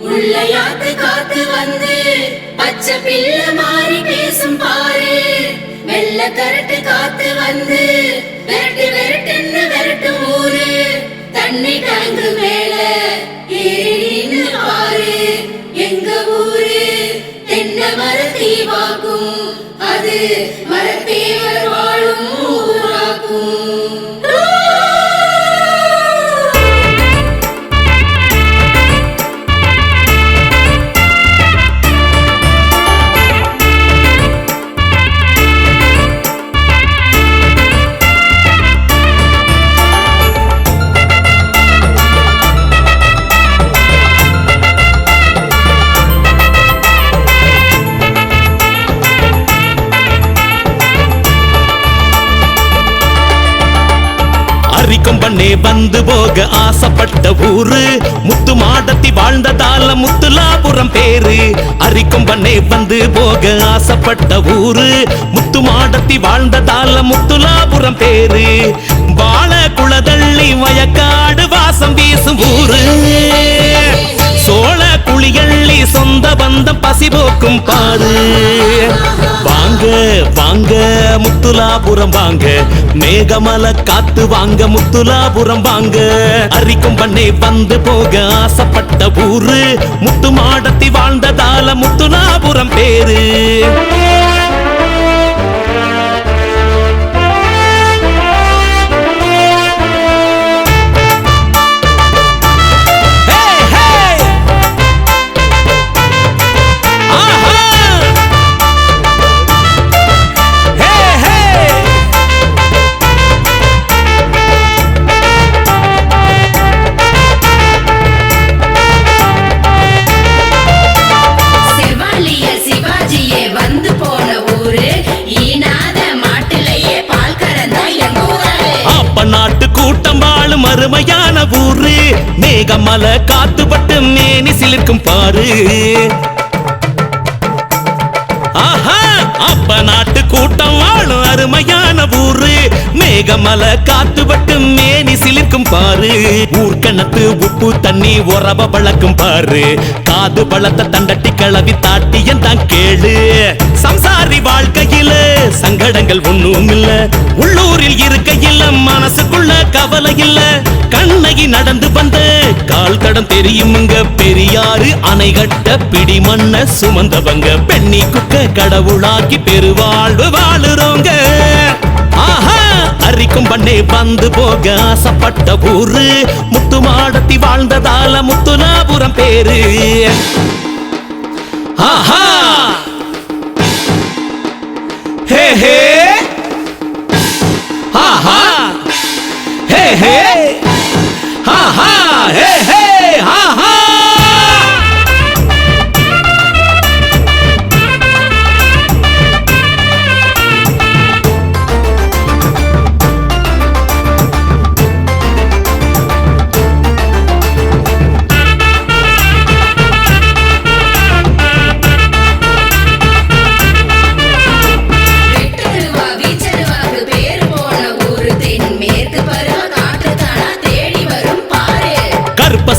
முள்ளையாத்து காத்து வந்து பச்சை பிள்ளை மாறி பேசும் பாரு. வெள்ள கரட்டு காத்து வந்து விரட்டு விரட்டுன்னு விரட்டும் ஊரு. தண்ணி டேங்கு மேல ஏறின்னு பாரு. எங்க ஊரு தென்னை மரத்தி வாக்கும், அது மரத்தேவர் வாழும் ஊராக்கும். அரிக்கொம்பண்ணே வந்து போக ஆசைப்பட்ட ஊரு, முத்து மாடத்தி வாழ்ந்ததால முத்துலாபுரம் பேரு. அரிக்கொம்பண்ணே வந்து போக ஆசைப்பட்ட ஊரு, முத்து மாடத்தி வாழ்ந்ததால முத்துலாபுரம் பேரு. வாழ குளதள்ளி வயக்காடு வாசம் வீசும் ஊரு. சோழ குளியள்ளி சொந்த பந்தம் பசி போக்கும் பாரு. வாங்க வாங்க முத்துலாபுரம் வாங்க, மேகமலை காத்து வாங்க முத்துலாபுரம் வாங்க. அரிக்கொம்பண்ணே வந்து போக ஆசைப்பட்ட ஊரு, முத்து மாடத்தி வாழ்ந்ததால முத்துலாபுரம் பேரு. நாட்டு கூட்டம் வாழும் அருமையான ஊரு, மேகமலை காத்துப்பட்டு மேனி சிலிர்க்கும் பாரு. ஆஹா, அப்ப நாட்டு கூட்டம் வாழும் அருமையான ஊரு, மேகமலை காத்துப்பட்டு மேனி சிலிர்க்கும் பாரு. ஊர்கணத்து உப்பு தண்ணி உறவ பழக்கும் பாரு. காது பழத்தை தண்டட்டி கிளவி தாட்டி தான் கேளு. சம்சாரி வாழ்க்கையில சங்கடங்கள் ஒண்ணும் இல்ல, உள்ளூரில் இருக்கையில் மனசுக்குள்ள கவலை இல்ல. கண்ணகி நடந்து வந்த கால் தடம் தெரியுமுங்க, பெரியாறு அணை கட்ட பிடி மண்ண சுமந்தவங்க. பெண்ணி குக்க கடவுளாக்கி பெருவாழ்வு வாழுறோங்க. ஆஹா, அரிக்கொம்பண்ணே வந்து போக ஆசைப்பட்ட ஊரு, முத்து மாடத்தி வாழ்ந்ததால முத்துலாபுரம் பேரு. ஆஹா, ஹே ஹே, ஆஹா, ஹே ஹே, ஆஹா, ஹே ஹே, ஆஹா.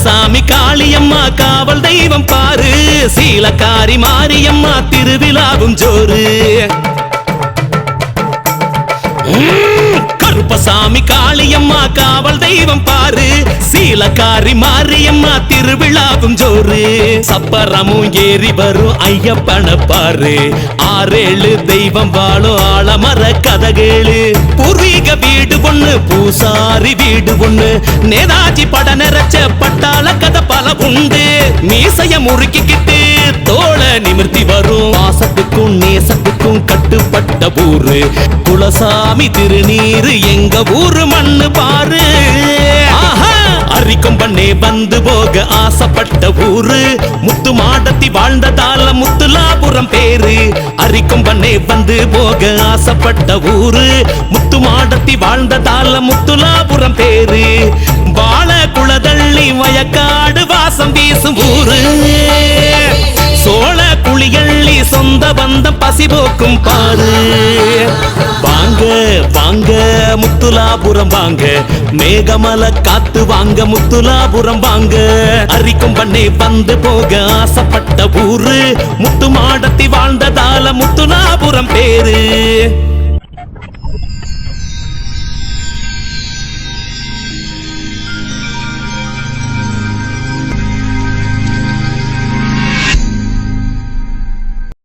சாமி காளியம்மா காவல் தெய்வம் பாரு, சீலக்காரி மாரியம்மா திருவிழாவும் ஜோரு. கருப்பசாமி காளியம்மா காவல் தெய்வம் பாரு, சீலக்காரி மாரியம்மா திருவிழாவும் ஜோரு. சப்பரமும் ஏறி வரும் ஐயப்பன பாரு, 6-7 தெய்வம் வாழும் ஆலமர கதகேளு. பூர்வீக வீடு ஒண்ணு, பூசாரி வீடு ஒண்ணு, நேதாஜி பட நிறைச்ச பட்டாள கதை பல உண்டு. மீசைய முறுக்கிக்கிட்டு தோள நிமிர்த்தி வரும், வாசத்துக்கும் நேசத்துக்கும் கட்டுப்பட்ட ஊரு. குலசாமி திருநீரு எங்க ஊரு மண்ணு பாரு. ஆஹா, அரிக்கொம்பண்ணே வந்து போக ஆசைப்பட்ட ஊரு, முத்து மாடத்தி வாழ்ந்ததால முத்துலாபுரம் பேரு. அரிக்கொம்பண்ணே வந்து போக ஆசைப்பட்ட ஊரு, முத்து மாடத்தி வாழ்ந்ததால முத்துலாபுரம் பேரு. வாழ குளதள்ளி வயக்காடு வாசம் வீசும் ஊரு. சோழ குளியள்ளி சொந்த சொந்த பந்தம் பசி போக்கும் பாரு. வாங்க வாங்க முத்துலாபுரம் வாங்க, மேகமலை காத்து வாங்க முத்துலாபுரம் வாங்க. அரிக்கும் பண்ணே வந்து போக ஆசைப்பட்ட ஊரு, முத்து மாடத்தி வாழ்ந்ததால முத்துலாபுரம் பேரு.